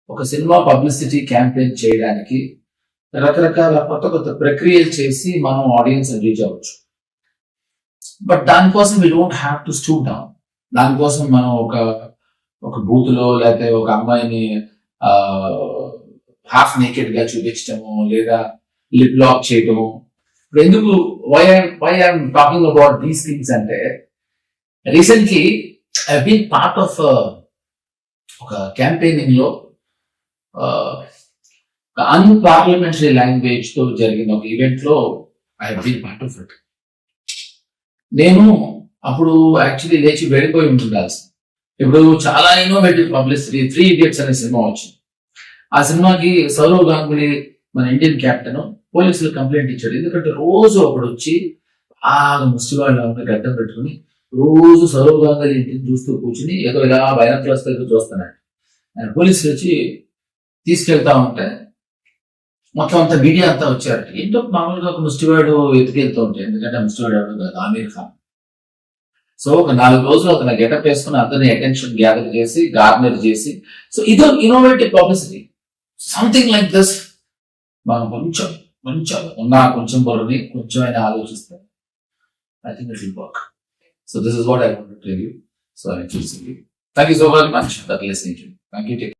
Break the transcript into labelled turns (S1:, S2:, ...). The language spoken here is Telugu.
S1: ఒక సినిమా పబ్లిసిటీ క్యాంపెయిన్ చేయడానికి రకరకాల కొత్త కొత్త ప్రక్రియలు చేసి మనం ఆడియన్స్ రీచ్ అవ్వచ్చు. బట్ దానికోసం we don't have to stoop down. దానికోసం మనం ఒక బూత్ లో లేకపోతే ఒక అమ్మాయిని హాఫ్ నేకెడ్ గా చూపించటము లేదా లిప్ లాక్ చేయటము. ఇప్పుడు ఎందుకు why I'm talking about these things అంటే, recently I been part of ఒక క్యాంపెయినింగ్ లో అన్పార్లమెంటరీ లాంగ్వేజ్ తో జరిగిన ఒక ఈవెంట్ లో I been part of it. నేను అప్పుడు యాక్చువల్లీ లేచి వెళ్ళిపోయి ఉంటుండాల్సి. ఇప్పుడు చాలా ఇన్నోవేటివ్ పబ్లిసిటీ 3 Idiots అనే సినిమా వచ్చింది. ఆ సినిమాకి సౌరవ్ గాంగూలీ మన ఇండియన్ కెప్టెన్ పోలీసులు కంప్లైంట్ ఇచ్చాడు. ఎందుకంటే రోజు ఒకడు వచ్చి బాగా ముష్టివాళ్ళు గడ్డం పెట్టుకుని రోజు సౌరవ్ గాంగూలీ ఇంటిని చూస్తూ కూర్చుని ఏదో ఇలా బైనాక్యులర్స్ దగ్గర చూస్తున్నాడు. ఆయన పోలీసులు వచ్చి తీసుకెళ్తా ఉంటే మొత్తం అంతా మీడియా అంతా వచ్చారు. ఏంటో మామూలుగా ఒక ముష్టివాడు ఎత్తుకెళ్తూ ఉంటాయి, ఎందుకంటే ముష్టివాడు ఎవరు కాదు, ఆమీర్ ఖాన్. సో ఒక 4 రోజులు అతను గెటప్ వేసుకుని అందరినీ అటెన్షన్ గ్యాదర్ చేసి గార్నర్ చేసి, సో ఇదో innovative publicity. Something like this మనం కొంచెం కొంచెం బుర్రని కొంచెమైనా ఆలోచిస్తే I think it will work. So this is what I want to tell you. So I choosing you. Thank you so very much for listening to me. Thank you.